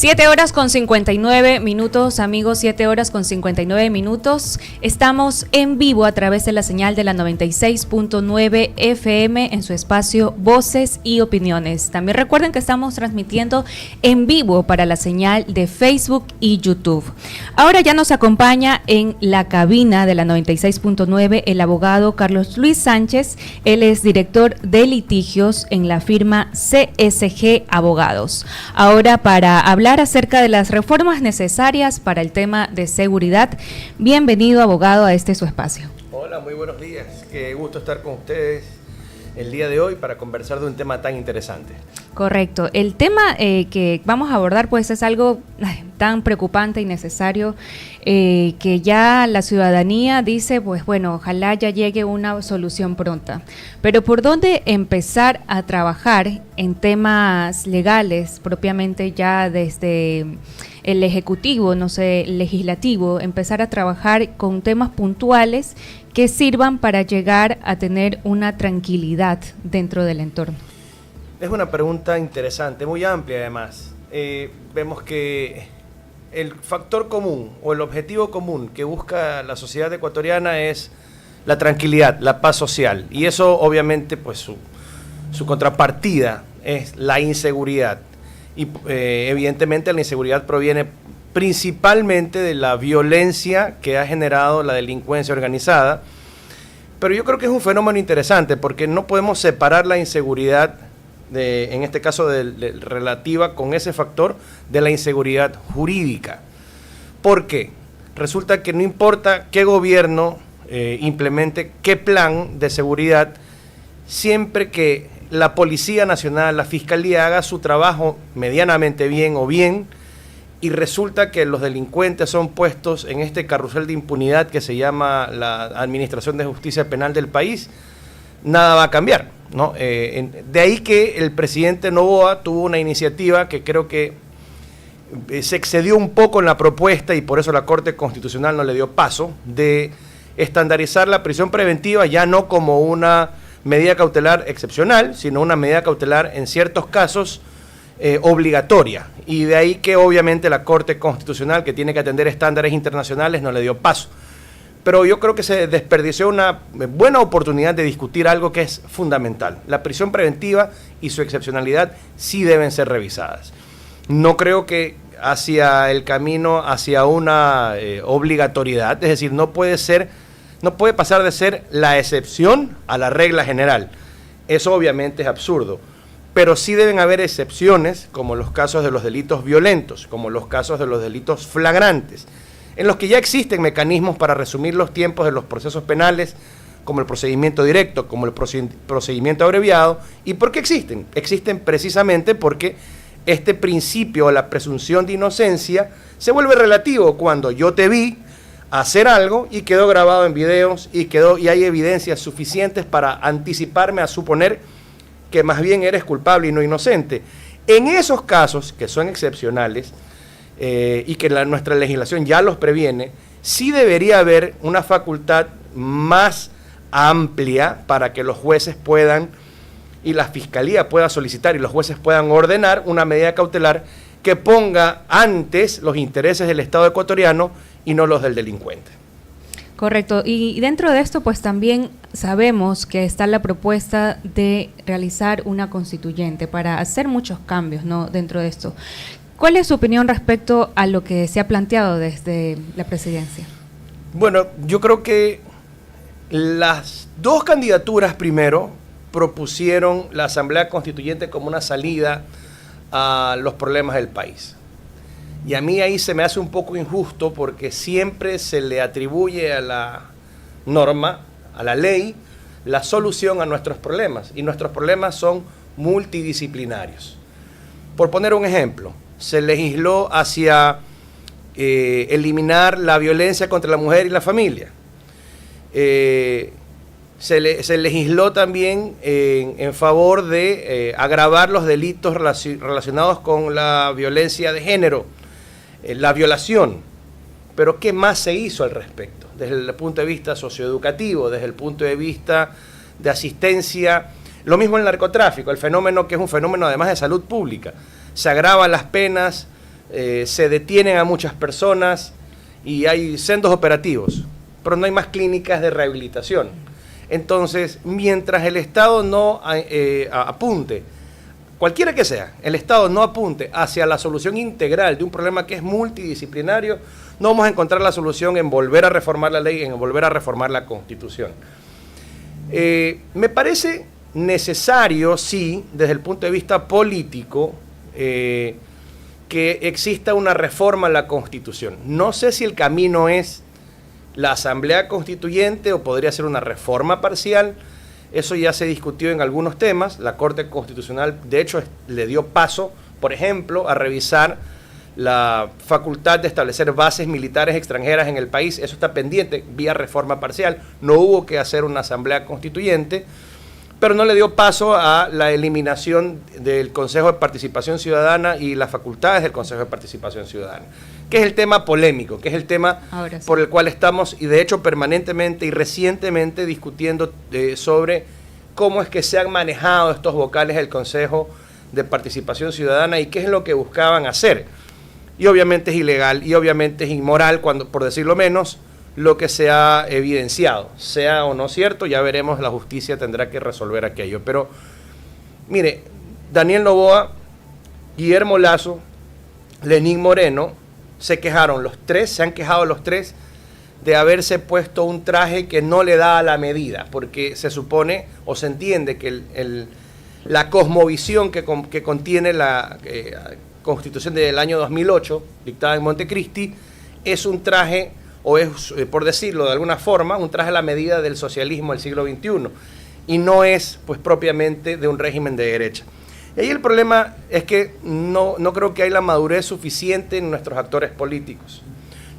7 horas con 59 minutos, amigos, 7 horas con 59 minutos. Estamos en vivo a través de la señal de la 96.9 FM en su espacio Voces y Opiniones. También recuerden que estamos transmitiendo en vivo para la señal de Facebook y YouTube. Ahora ya nos acompaña en la cabina de la 96.9 el abogado Carlos Luis Sánchez. Él es director de litigios en la firma CSG Abogados. Ahora, para hablar acerca de las reformas necesarias para el tema de seguridad, bienvenido, abogado, a su espacio. Hola, muy buenos días. Qué gusto estar con ustedes el día de hoy para conversar de un tema tan interesante. Correcto. El tema que vamos a abordar pues es algo tan preocupante y necesario que ya la ciudadanía dice, pues bueno, ojalá ya llegue una solución pronta. Pero ¿por dónde empezar a trabajar en temas legales, propiamente ya desde el ejecutivo, no sé, legislativo, empezar a trabajar con temas puntuales que sirvan para llegar a tener una tranquilidad dentro del entorno? Es una pregunta interesante, muy amplia además. Vemos que el factor común o el objetivo común que busca la sociedad ecuatoriana es la tranquilidad, la paz social. Y eso obviamente pues su contrapartida es la inseguridad. Y evidentemente la inseguridad proviene principalmente de la violencia que ha generado la delincuencia organizada. Pero yo creo que es un fenómeno interesante porque no podemos separar la inseguridad, en este caso relativa con ese factor, de la inseguridad jurídica. ¿Por qué? Resulta que no importa qué gobierno implemente qué plan de seguridad, siempre que la Policía Nacional, la Fiscalía haga su trabajo medianamente bien o bien, y resulta que los delincuentes son puestos en este carrusel de impunidad que se llama la Administración de Justicia Penal del país, nada va a cambiar, ¿no? De ahí que el presidente Noboa tuvo una iniciativa que creo que se excedió un poco en la propuesta y por eso la Corte Constitucional no le dio paso, de estandarizar la prisión preventiva ya no como una medida cautelar excepcional, sino una medida cautelar en ciertos casos obligatoria. Y de ahí que obviamente la Corte Constitucional, que tiene que atender estándares internacionales, no le dio paso. Pero yo creo que se desperdició una buena oportunidad de discutir algo que es fundamental. La prisión preventiva y su excepcionalidad sí deben ser revisadas. No creo que hacia el camino, hacia una obligatoriedad, es decir, no puede pasar de ser la excepción a la regla general. Eso obviamente es absurdo. Pero sí deben haber excepciones, como los casos de los delitos violentos, como los casos de los delitos flagrantes, en los que ya existen mecanismos para resumir los tiempos de los procesos penales, como el procedimiento directo, como el procedimiento abreviado. ¿Y por qué existen? Existen precisamente porque este principio, la presunción de inocencia, se vuelve relativo cuando yo te vi hacer algo y quedó grabado en videos y hay evidencias suficientes para anticiparme a suponer que más bien eres culpable y no inocente. En esos casos, que son excepcionales, y que nuestra legislación ya los previene, sí debería haber una facultad más amplia para que los jueces puedan, y la Fiscalía pueda solicitar, y los jueces puedan ordenar una medida cautelar que ponga antes los intereses del Estado ecuatoriano y no los del delincuente. Correcto, y dentro de esto pues también sabemos que está la propuesta de realizar una constituyente para hacer muchos cambios, ¿no?, dentro de esto. ¿Cuál es su opinión respecto a lo que se ha planteado desde la presidencia? Bueno, yo creo que las dos candidaturas primero propusieron la Asamblea Constituyente como una salida a los problemas del país. Y a mí ahí se me hace un poco injusto porque siempre se le atribuye a la norma, a la ley, la solución a nuestros problemas. Y nuestros problemas son multidisciplinarios. Por poner un ejemplo, se legisló hacia eliminar la violencia contra la mujer y la familia. Se legisló también en favor de agravar los delitos relacionados con la violencia de género, la violación. Pero ¿qué más se hizo al respecto? Desde el punto de vista socioeducativo, desde el punto de vista de asistencia. Lo mismo el narcotráfico, el fenómeno que es un fenómeno además de salud pública. Se agravan las penas se detienen a muchas personas y hay sendos operativos, pero no hay más clínicas de rehabilitación. Entonces, mientras el Estado no apunte, cualquiera que sea, el Estado no apunte hacia la solución integral de un problema que es multidisciplinario, no vamos a encontrar la solución en volver a reformar la ley, en volver a reformar la Constitución. Me parece necesario, sí, desde el punto de vista político, que exista una reforma a la Constitución. No sé si el camino es la Asamblea Constituyente o podría ser una reforma parcial. Eso ya se discutió en algunos temas. La Corte Constitucional, de hecho, le dio paso, por ejemplo, a revisar la facultad de establecer bases militares extranjeras en el país. Eso está pendiente vía reforma parcial. No hubo que hacer una Asamblea Constituyente, pero no le dio paso a la eliminación del Consejo de Participación Ciudadana y las facultades del Consejo de Participación Ciudadana, que es el tema polémico, que es el tema por el cual estamos, y de hecho permanentemente y recientemente discutiendo sobre cómo es que se han manejado estos vocales del Consejo de Participación Ciudadana y qué es lo que buscaban hacer. Y obviamente es ilegal y obviamente es inmoral, cuando, por decirlo menos, lo que se ha evidenciado, sea o no cierto, ya veremos, la justicia tendrá que resolver aquello. Pero, mire, Daniel Noboa, Guillermo Lasso, Lenín Moreno, se han quejado los tres de haberse puesto un traje que no le da a la medida, porque se supone o se entiende que la cosmovisión que contiene la Constitución del año 2008, dictada en Montecristi, es un traje, o es, por decirlo de alguna forma, un traje a la medida del socialismo del siglo XXI, y no es, pues, propiamente de un régimen de derecha. Y ahí el problema es que no creo que hay la madurez suficiente en nuestros actores políticos.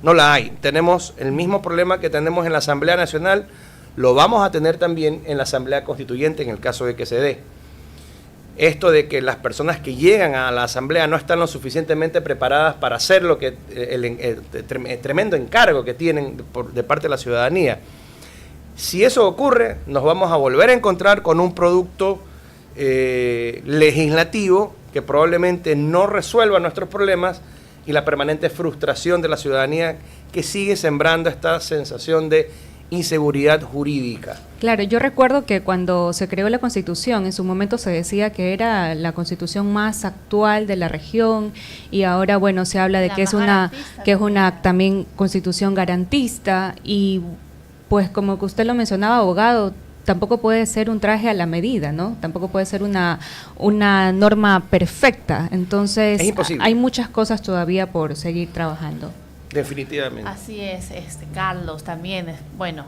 No la hay. Tenemos el mismo problema que tenemos en la Asamblea Nacional, lo vamos a tener también en la Asamblea Constituyente en el caso de que se dé. Esto de que las personas que llegan a la Asamblea no están lo suficientemente preparadas para hacer lo que el tremendo encargo que tienen de parte de la ciudadanía. Si eso ocurre, nos vamos a volver a encontrar con un producto legislativo que probablemente no resuelva nuestros problemas y la permanente frustración de la ciudadanía que sigue sembrando esta sensación de inseguridad jurídica. Claro, yo recuerdo que cuando se creó la Constitución, en su momento se decía que era la Constitución más actual de la región y ahora, bueno, se habla de que es una también Constitución garantista y, pues, como que usted lo mencionaba, abogado, tampoco puede ser un traje a la medida, ¿no? Tampoco puede ser una norma perfecta. Entonces, es imposible. Hay muchas cosas todavía por seguir trabajando. Definitivamente. Así es, Carlos, también, bueno,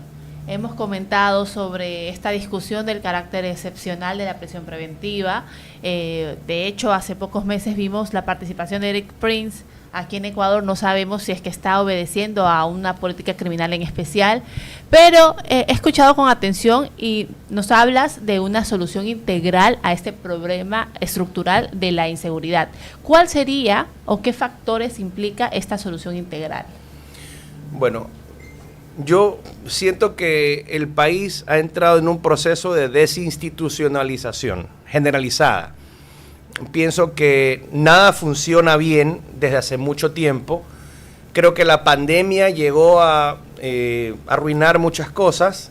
hemos comentado sobre esta discusión del carácter excepcional de la prisión preventiva. De hecho, hace pocos meses vimos la participación de Eric Prince aquí en Ecuador. No sabemos si es que está obedeciendo a una política criminal en especial, pero he escuchado con atención y nos hablas de una solución integral a este problema estructural de la inseguridad. ¿Cuál sería o qué factores implica esta solución integral? Bueno, yo siento que el país ha entrado en un proceso de desinstitucionalización generalizada. Pienso que nada funciona bien desde hace mucho tiempo. Creo que la pandemia llegó a arruinar muchas cosas.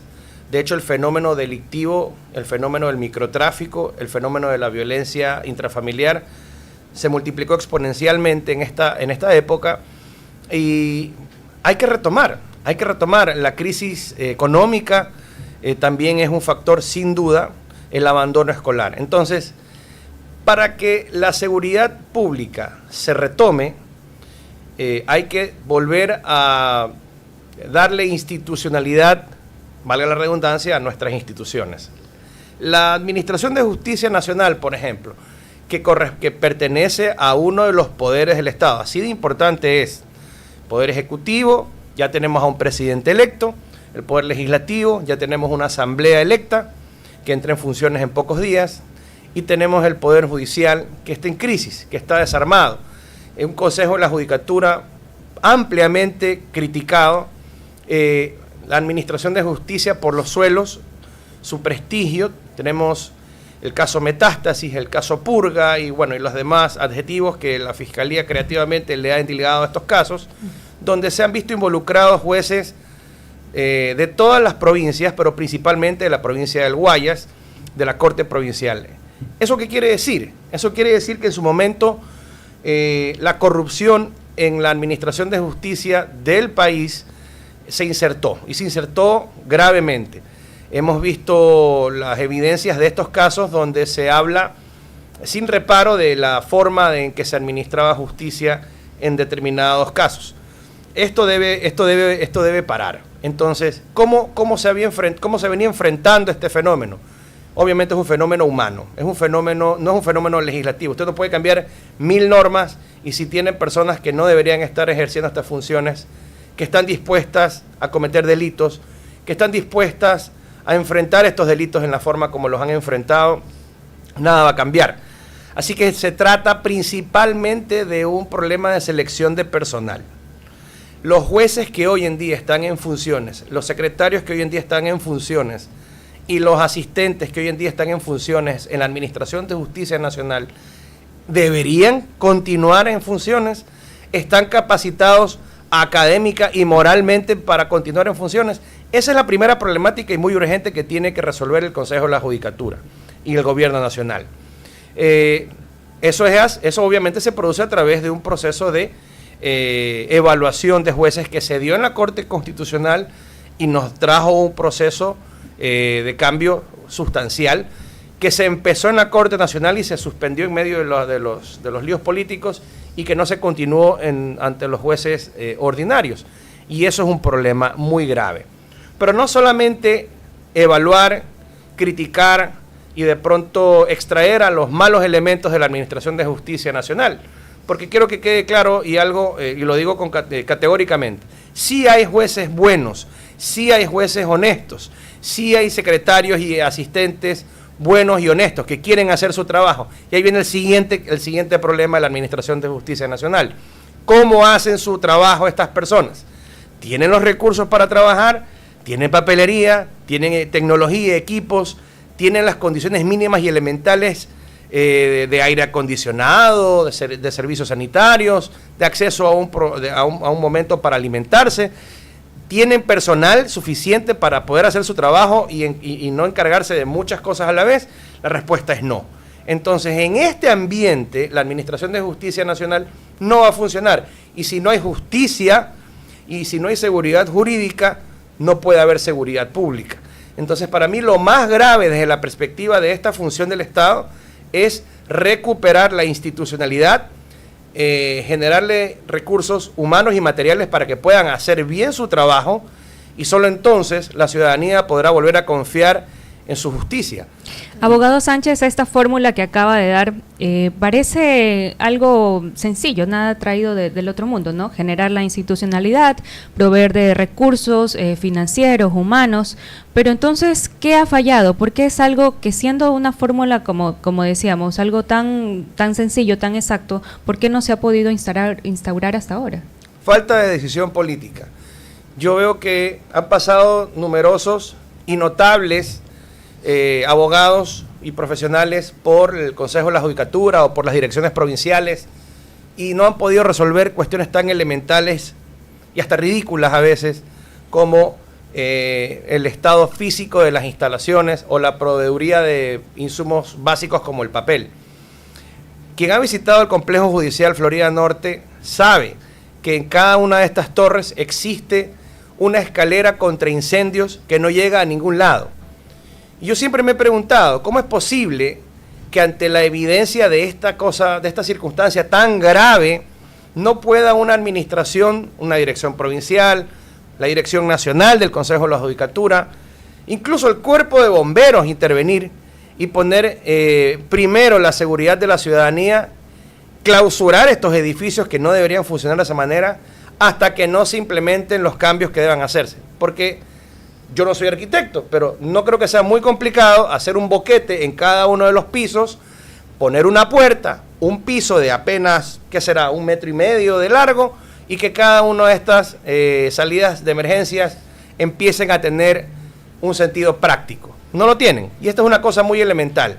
De hecho, el fenómeno delictivo, el fenómeno del microtráfico, el fenómeno de la violencia intrafamiliar se multiplicó exponencialmente en esta época y hay que retomar. La crisis económica también es un factor, sin duda, el abandono escolar. Entonces, para que la seguridad pública se retome, hay que volver a darle institucionalidad, valga la redundancia, a nuestras instituciones. La Administración de Justicia Nacional, por ejemplo, que pertenece a uno de los poderes del Estado, así de importante es. Poder Ejecutivo, ya tenemos a un presidente electo, el Poder Legislativo, ya tenemos una asamblea electa que entra en funciones en pocos días, y tenemos el Poder Judicial que está en crisis, que está desarmado. Es un Consejo de la Judicatura ampliamente criticado, la Administración de Justicia por los suelos, su prestigio. Tenemos el caso Metástasis, el caso Purga y bueno, y los demás adjetivos que la Fiscalía creativamente le ha endilgado a estos casos, donde se han visto involucrados jueces de todas las provincias, pero principalmente de la provincia del Guayas, de la Corte Provincial. ¿Eso qué quiere decir? Eso quiere decir que en su momento la corrupción en la administración de justicia del país se insertó, y se insertó gravemente. Hemos visto las evidencias de estos casos donde se habla sin reparo de la forma en que se administraba justicia en determinados casos. Esto debe parar. Entonces, ¿cómo se venía enfrentando este fenómeno? Obviamente es un fenómeno humano, no es un fenómeno legislativo. Usted no puede cambiar 1000 normas y si tienen personas que no deberían estar ejerciendo estas funciones, que están dispuestas a cometer delitos, que están dispuestas a enfrentar estos delitos en la forma como los han enfrentado, nada va a cambiar. Así que se trata principalmente de un problema de selección de personal. Los jueces que hoy en día están en funciones, los secretarios que hoy en día están en funciones y los asistentes que hoy en día están en funciones en la Administración de Justicia Nacional deberían continuar en funciones, están capacitados académica y moralmente para continuar en funciones. Esa es la primera problemática y muy urgente que tiene que resolver el Consejo de la Judicatura y el Gobierno Nacional. Eso obviamente se produce a través de un proceso de evaluación de jueces que se dio en la Corte Constitucional y nos trajo un proceso de cambio sustancial que se empezó en la Corte Nacional y se suspendió en medio de los líos políticos y que no se continuó ante los jueces ordinarios. Y eso es un problema muy grave. Pero no solamente evaluar, criticar y de pronto extraer a los malos elementos de la Administración de Justicia Nacional, porque quiero que quede claro y lo digo categóricamente, sí hay jueces buenos, sí hay jueces honestos, sí hay secretarios y asistentes buenos y honestos que quieren hacer su trabajo. Y ahí viene el siguiente problema de la Administración de Justicia Nacional. ¿Cómo hacen su trabajo estas personas? ¿Tienen los recursos para trabajar? ¿Tienen papelería? ¿Tienen tecnología, equipos? ¿Tienen las condiciones mínimas y elementales de aire acondicionado, de servicios sanitarios, de acceso a un momento para alimentarse? ¿Tienen personal suficiente para poder hacer su trabajo y no encargarse de muchas cosas a la vez? La respuesta es no. Entonces, en este ambiente, la Administración de Justicia Nacional no va a funcionar. Y si no hay justicia y si no hay seguridad jurídica, no puede haber seguridad pública. Entonces, para mí lo más grave desde la perspectiva de esta función del Estado es recuperar la institucionalidad, generarle recursos humanos y materiales para que puedan hacer bien su trabajo y solo entonces la ciudadanía podrá volver a confiar en su justicia. Abogado Sánchez, esta fórmula que acaba de dar parece algo sencillo, nada traído del otro mundo, ¿no? Generar la institucionalidad, proveer de recursos financieros, humanos, pero entonces, ¿qué ha fallado? Porque es algo que siendo una fórmula, como decíamos, algo tan sencillo, tan exacto, ¿por qué no se ha podido instaurar hasta ahora? Falta de decisión política. Yo veo que han pasado numerosos y notables abogados y profesionales por el Consejo de la Judicatura o por las direcciones provinciales y no han podido resolver cuestiones tan elementales y hasta ridículas a veces como el estado físico de las instalaciones o la proveeduría de insumos básicos como el papel. Quien ha visitado el Complejo Judicial Florida Norte sabe que en cada una de estas torres existe una escalera contra incendios que no llega a ningún lado. Y yo siempre me he preguntado, ¿cómo es posible que ante la evidencia de esta circunstancia tan grave, no pueda una administración, una dirección provincial, la dirección nacional del Consejo de la Judicatura, incluso el cuerpo de bomberos intervenir y poner primero la seguridad de la ciudadanía, clausurar estos edificios que no deberían funcionar de esa manera hasta que no se implementen los cambios que deban hacerse? Porque yo no soy arquitecto, pero no creo que sea muy complicado hacer un boquete en cada uno de los pisos, poner una puerta, un piso de apenas, ¿qué será?, 1,5 metros de largo, y que cada una de estas salidas de emergencias empiecen a tener un sentido práctico. No lo tienen, y esta es una cosa muy elemental.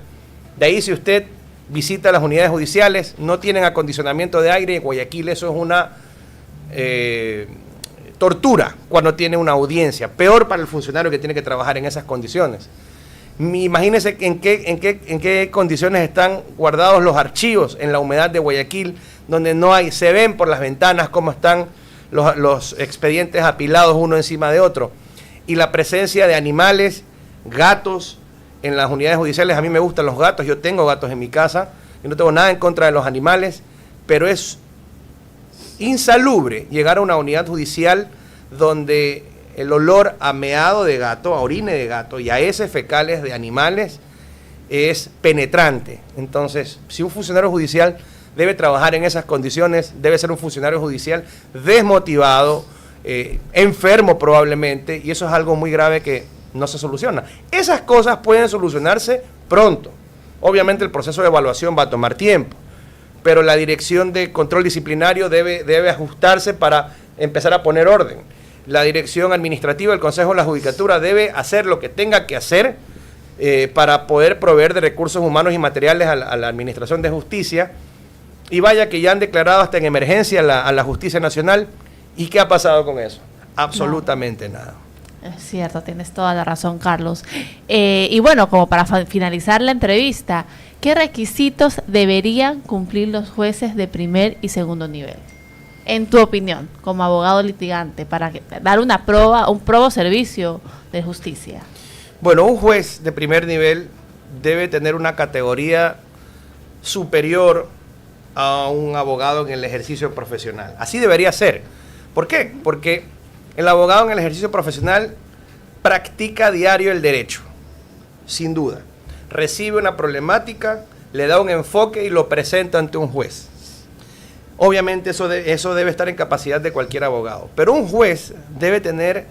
De ahí, si usted visita las unidades judiciales, no tienen acondicionamiento de aire. En Guayaquil eso es una tortura cuando tiene una audiencia. Peor para el funcionario que tiene que trabajar en esas condiciones. Imagínense en qué condiciones están guardados los archivos en la humedad de Guayaquil, donde no hay, se ven por las ventanas cómo están los expedientes apilados uno encima de otro. Y la presencia de animales, gatos, en las unidades judiciales. A mí me gustan los gatos, yo tengo gatos en mi casa, yo no tengo nada en contra de los animales, pero es insalubre llegar a una unidad judicial donde el olor a meado de gato, a orine de gato y a heces fecales de animales es penetrante. Entonces, si un funcionario judicial debe trabajar en esas condiciones, debe ser un funcionario judicial desmotivado, enfermo probablemente, y eso es algo muy grave que no se soluciona. Esas cosas pueden solucionarse pronto. Obviamente el proceso de evaluación va a tomar tiempo, pero la dirección de control disciplinario debe ajustarse para empezar a poner orden. La dirección administrativa, el Consejo de la Judicatura debe hacer lo que tenga que hacer para poder proveer de recursos humanos y materiales a la Administración de Justicia. Y vaya que ya han declarado hasta en emergencia a la Justicia Nacional. ¿Y qué ha pasado con eso? Absolutamente nada. Es cierto, tienes toda la razón, Carlos. Y bueno, como para finalizar la entrevista, ¿qué requisitos deberían cumplir los jueces de primer y segundo nivel? En tu opinión, como abogado litigante, para dar un probo servicio de justicia. Bueno, un juez de primer nivel debe tener una categoría superior a un abogado en el ejercicio profesional. Así debería ser. ¿Por qué? Porque el abogado en el ejercicio profesional practica a diario el derecho, sin duda. Recibe una problemática, le da un enfoque y lo presenta ante un juez. Obviamente eso debe estar en capacidad de cualquier abogado. Pero un juez debe tener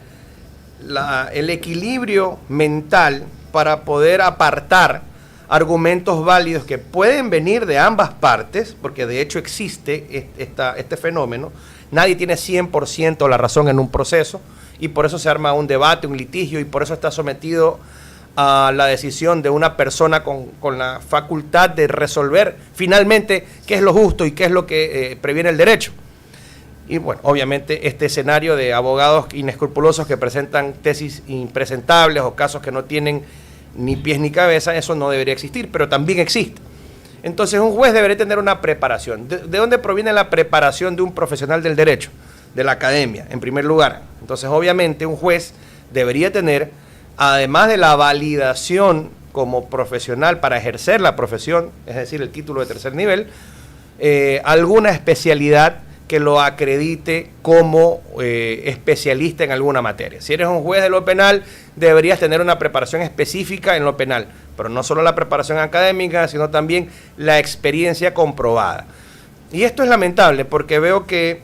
el equilibrio mental para poder apartar argumentos válidos que pueden venir de ambas partes, porque de hecho existe este fenómeno. Nadie tiene 100% la razón en un proceso y por eso se arma un debate, un litigio, y por eso está sometido a la decisión de una persona con la facultad de resolver finalmente qué es lo justo y qué es lo que previene el derecho. Y bueno, obviamente este escenario de abogados inescrupulosos que presentan tesis impresentables o casos que no tienen ni pies ni cabeza, eso no debería existir, pero también existe. Entonces un juez debería tener una preparación. ¿De dónde proviene la preparación de un profesional del derecho? De la academia, en primer lugar. Entonces obviamente un juez debería tener, además de la validación como profesional para ejercer la profesión, es decir, el título de tercer nivel, alguna especialidad que lo acredite como especialista en alguna materia. Si eres un juez de lo penal, deberías tener una preparación específica en lo penal, pero no solo la preparación académica, sino también la experiencia comprobada. Y esto es lamentable porque veo que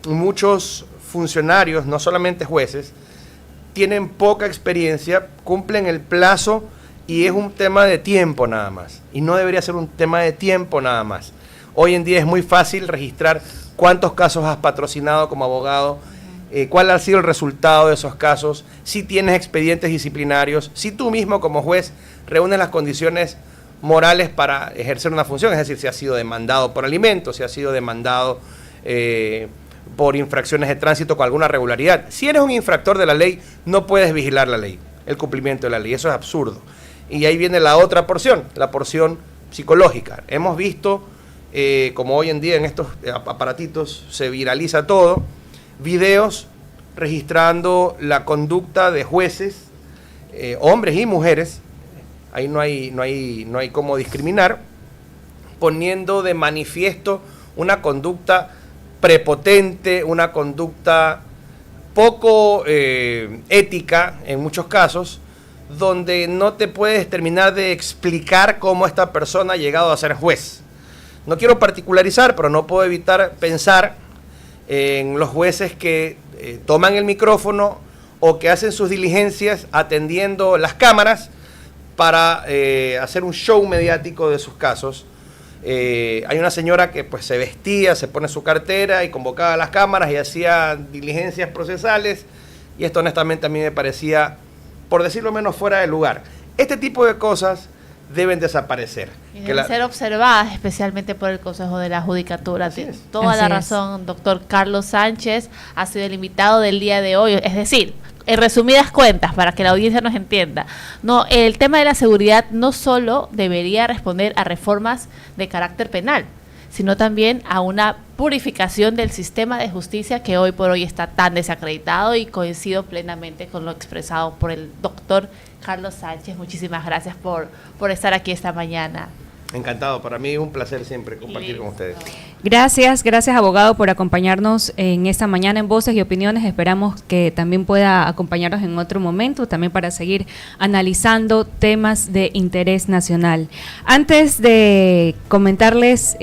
muchos funcionarios, no solamente jueces, tienen poca experiencia, cumplen el plazo y es un tema de tiempo nada más. Y no debería ser un tema de tiempo nada más. Hoy en día es muy fácil registrar cuántos casos has patrocinado como abogado, cuál ha sido el resultado de esos casos, si tienes expedientes disciplinarios, si tú mismo como juez reúnes las condiciones morales para ejercer una función, es decir, si has sido demandado por alimentos, si has sido demandado por infracciones de tránsito con alguna regularidad. Si eres un infractor de la ley, no puedes vigilar la ley, el cumplimiento de la ley, eso es absurdo. Y ahí viene la otra porción, la porción psicológica. Hemos visto, como hoy en día en estos aparatitos se viraliza todo, videos registrando la conducta de jueces, hombres y mujeres, ahí no hay cómo discriminar, poniendo de manifiesto una conducta prepotente, una conducta poco ética en muchos casos, donde no te puedes terminar de explicar cómo esta persona ha llegado a ser juez. No quiero particularizar, pero no puedo evitar pensar en los jueces que toman el micrófono o que hacen sus diligencias atendiendo las cámaras para hacer un show mediático de sus casos. Hay una señora que pues se vestía, se pone su cartera y convocaba a las cámaras y hacía diligencias procesales, y esto honestamente a mí me parecía, por decirlo menos, fuera de lugar. Este tipo de cosas deben desaparecer. Y deben ser observadas especialmente por el Consejo de la Judicatura. Tiene toda la razón, doctor Carlos Sánchez, ha sido el invitado del día de hoy. Es decir, en resumidas cuentas, para que la audiencia nos entienda, no, el tema de la seguridad no solo debería responder a reformas de carácter penal, sino también a una purificación del sistema de justicia que hoy por hoy está tan desacreditado, y coincido plenamente con lo expresado por el doctor Carlos Sánchez. Muchísimas gracias por estar aquí esta mañana. Encantado, para mí un placer siempre compartir con ustedes. Gracias abogado por acompañarnos en esta mañana en Voces y Opiniones. Esperamos que también pueda acompañarnos en otro momento, también para seguir analizando temas de interés nacional. Antes de comentarles